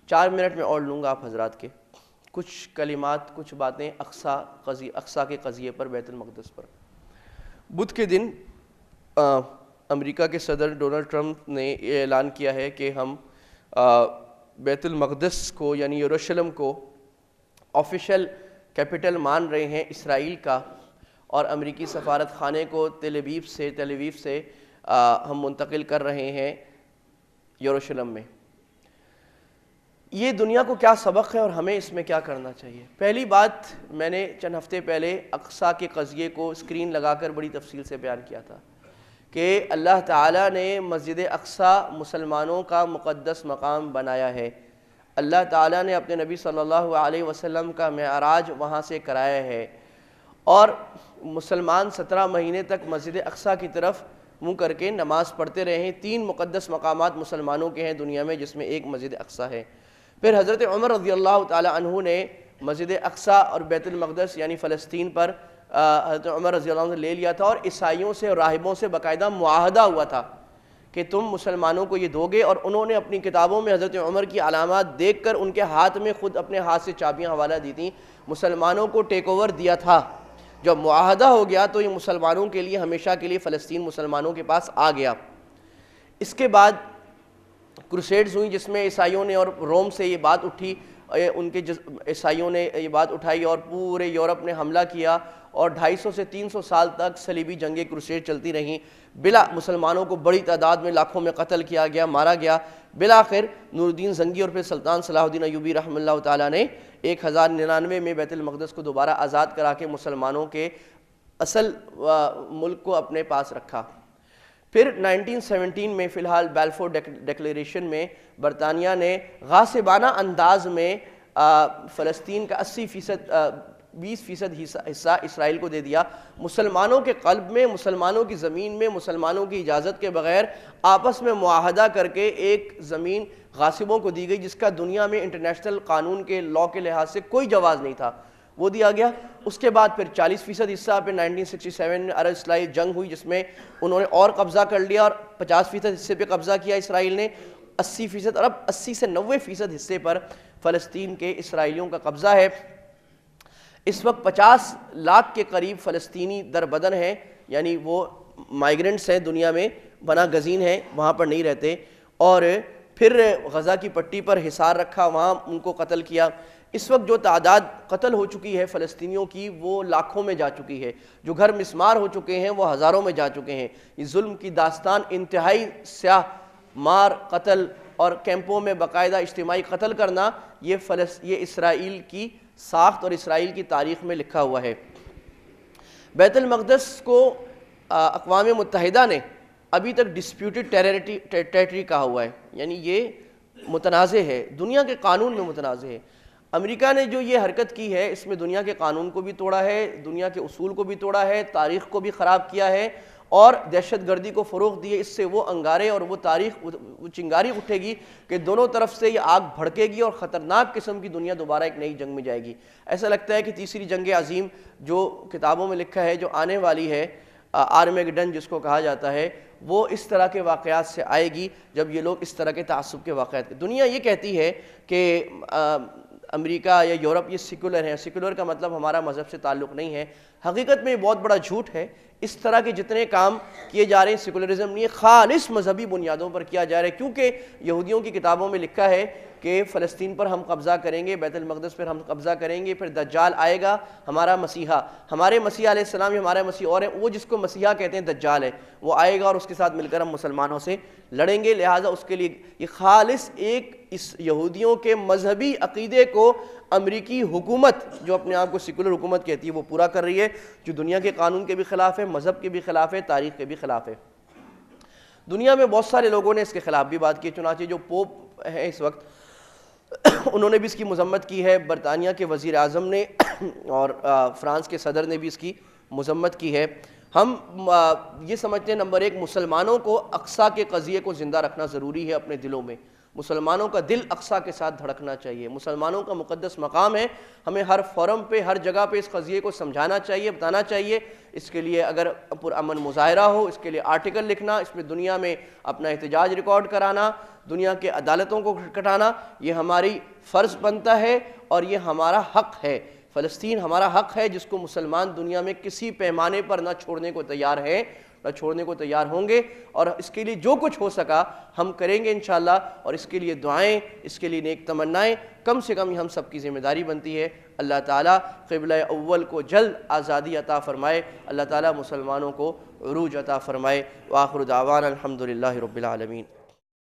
4 minute میں اور لوں گا آپ حضرات کے، کچھ کلمات، کچھ باتیں اقصیٰ کے قضیے پر، بیت المقدس پر۔ بدھ کے دن امریکہ کے صدر ڈونلڈ ٹرمپ نے یہ اعلان کیا ہے کہ ہم بیت المقدس کو یعنی یروشلم کو آفیشل کیپٹل مان رہے ہیں اسرائیل کا، اور امریکی سفارت خانے کو تل ابیب سے ہم منتقل کر رہے ہیں یروشلم میں۔ یہ دنیا کو کیا سبق ہے اور ہمیں اس میں کیا کرنا چاہیے؟ پہلی بات، میں نے چند ہفتے پہلے اقصیٰ کے قضیے کو اسکرین لگا کر بڑی تفصیل سے بیان کیا تھا کہ اللہ تعالیٰ نے مسجد اقصیٰ مسلمانوں کا مقدس مقام بنایا ہے۔ اللہ تعالیٰ نے اپنے نبی صلی اللہ علیہ وسلم کا معراج وہاں سے کرایا ہے، اور مسلمان 17 مہینے تک مسجد اقصیٰ کی طرف منہ کر کے نماز پڑھتے رہے ہیں۔ 3 مقدس مقامات مسلمانوں کے ہیں دنیا میں، جس میں ایک مسجد اقصیٰ ہے۔ پھر حضرت عمر رضی اللہ تعالی عنہ نے مسجد اقصیٰ اور بیت المقدس یعنی فلسطین پر حضرت عمر رضی اللہ عنہ نے لے لیا تھا، اور عیسائیوں سے اور راہبوں سے باقاعدہ معاہدہ ہوا تھا کہ تم مسلمانوں کو یہ دو گے، اور انہوں نے اپنی کتابوں میں حضرت عمر کی علامات دیکھ کر ان کے ہاتھ میں خود اپنے ہاتھ سے چابیاں حوالہ دی تھیں، مسلمانوں کو ٹیک اوور دیا تھا۔ جب معاہدہ ہو گیا تو یہ مسلمانوں کے لیے ہمیشہ کے لیے فلسطین مسلمانوں کے پاس آ گیا۔ اس کے بعد کروسیڈز ہوئیں، جس میں عیسائیوں نے اور روم سے یہ بات اٹھی، ان کے عیسائیوں نے یہ بات اٹھائی اور پورے یورپ نے حملہ کیا، اور 250 سے 300 سال تک صلیبی جنگیں کروسیڈ چلتی رہیں۔ بلا مسلمانوں کو بڑی تعداد میں لاکھوں میں قتل کیا گیا، مارا گیا۔ بالآخر نور الدین زنگی اور پھر سلطان صلاح الدین ایوبی رحمہ اللہ تعالیٰ نے 1099 میں بیت المقدس کو دوبارہ آزاد کرا کے مسلمانوں کے اصل ملک کو اپنے پاس رکھا۔ پھر 1917 میں فی الحال بیلفور ڈیکلیریشن میں برطانیہ نے غاصبانہ انداز میں فلسطین کا 20% حصہ اسرائیل کو دے دیا۔ مسلمانوں کے قلب میں، مسلمانوں کی زمین میں، مسلمانوں کی اجازت کے بغیر آپس میں معاہدہ کر کے ایک زمین غاصبوں کو دی گئی، جس کا دنیا میں انٹرنیشنل قانون کے لاء کے لحاظ سے کوئی جواز نہیں تھا، وہ دیا گیا۔ اس کے بعد پھر 40% حصہ پھر 1967 میں عرب اسرائیل جنگ ہوئی، جس میں انہوں نے اور قبضہ کر لیا، اور 50% حصے پہ قبضہ کیا اسرائیل نے۔ 80% اور اب 80 سے 90% حصے پر فلسطین کے اسرائیلیوں کا قبضہ ہے۔ اس وقت 50 لاکھ کے قریب فلسطینی در بدن ہیں، یعنی وہ مائیگرنٹس ہیں، دنیا میں پناہ گزین ہیں، وہاں پر نہیں رہتے، اور پھر غزہ کی پٹی پر حصار رکھا، وہاں ان کو قتل کیا۔ اس وقت جو تعداد قتل ہو چکی ہے فلسطینیوں کی وہ لاکھوں میں جا چکی ہے، جو گھر مسمار ہو چکے ہیں وہ ہزاروں میں جا چکے ہیں۔ یہ ظلم کی داستان انتہائی سیاہ، مار، قتل اور کیمپوں میں باقاعدہ اجتماعی قتل کرنا، یہ اسرائیل کی ساخت اور اسرائیل کی تاریخ میں لکھا ہوا ہے۔ بیت المقدس کو اقوام متحدہ نے ابھی تک ڈسپیوٹڈ ٹیریٹری کہا ہوا ہے، یعنی یہ متنازع ہے، دنیا کے قانون میں متنازع ہے۔ امریکہ نے جو یہ حرکت کی ہے، اس میں دنیا کے قانون کو بھی توڑا ہے، دنیا کے اصول کو بھی توڑا ہے، تاریخ کو بھی خراب کیا ہے، اور دہشت گردی کو فروغ دیے۔ اس سے وہ انگارے اور وہ تاریخ، وہ چنگاری اٹھے گی کہ دونوں طرف سے یہ آگ بھڑکے گی، اور خطرناک قسم کی دنیا دوبارہ ایک نئی جنگ میں جائے گی۔ ایسا لگتا ہے کہ تیسری جنگ عظیم جو کتابوں میں لکھا ہے، جو آنے والی ہے، آرمیگڈن جس کو کہا جاتا ہے، وہ اس طرح کے واقعات سے آئے گی، جب یہ لوگ اس طرح کے تعصب کے واقعات۔ دنیا یہ کہتی ہے کہ امریکہ یا یورپ یہ سیکولر ہیں، سیکولر کا مطلب ہمارا مذہب سے تعلق نہیں ہے۔ حقیقت میں یہ بہت بڑا جھوٹ ہے۔ اس طرح کے جتنے کام کیے جا رہے ہیں سیکولرزم نہیں ہے، خالص مذہبی بنیادوں پر کیا جا رہا ہے، کیونکہ یہودیوں کی کتابوں میں لکھا ہے کہ فلسطین پر ہم قبضہ کریں گے، بیت المقدس پر ہم قبضہ کریں گے، پھر دجال آئے گا، ہمارا مسیحا، ہمارے مسیح علیہ السلام، ہمارا مسیح اور ہے، وہ جس کو مسیحا کہتے ہیں دجال ہے، وہ آئے گا اور اس کے ساتھ مل کر ہم مسلمانوں سے لڑیں گے۔ لہٰذا اس کے لیے یہ خالص ایک اس یہودیوں کے مذہبی عقیدے کو امریکی حکومت، جو اپنے آپ کو سیکولر حکومت کہتی ہے، وہ پورا کر رہی ہے، جو دنیا کے قانون کے بھی خلاف ہے، مذہب کے بھی خلاف ہے، تاریخ کے بھی خلاف ہے۔ دنیا میں بہت سارے لوگوں نے اس کے خلاف بھی بات کی، چنانچہ جو پوپ ہیں اس وقت انہوں نے بھی اس کی مذمت کی ہے، برطانیہ کے وزیر اعظم نے اور فرانس کے صدر نے بھی اس کی مذمت کی ہے۔ ہم یہ سمجھتے ہیں نمبر ایک، مسلمانوں کو اقصیٰ کے قضیے کو زندہ رکھنا ضروری ہے اپنے دلوں میں، مسلمانوں کا دل اقصیٰ کے ساتھ دھڑکنا چاہیے، مسلمانوں کا مقدس مقام ہے، ہمیں ہر فورم پہ ہر جگہ پہ اس قضیے کو سمجھانا چاہیے، بتانا چاہیے۔ اس کے لیے اگر پرامن مظاہرہ ہو، اس کے لیے آرٹیکل لکھنا، اس میں دنیا میں اپنا احتجاج ریکارڈ کرانا، دنیا کے عدالتوں کو کھٹکھٹانا، یہ ہماری فرض بنتا ہے اور یہ ہمارا حق ہے۔ فلسطین ہمارا حق ہے جس کو مسلمان دنیا میں کسی پیمانے پر نہ چھوڑنے کو تیار ہیں، نہ چھوڑنے کو تیار ہوں گے، اور اس کے لیے جو کچھ ہو سکا ہم کریں گے انشاءاللہ، اور اس کے لیے دعائیں، اس کے لیے نیک تمنائیں کم سے کم ہم سب کی ذمہ داری بنتی ہے۔ اللہ تعالیٰ قبلہ اول کو جلد آزادی عطا فرمائے، اللہ تعالیٰ مسلمانوں کو عروج عطا فرمائے۔ وآخر دعوانا الحمدللہ رب العالمین۔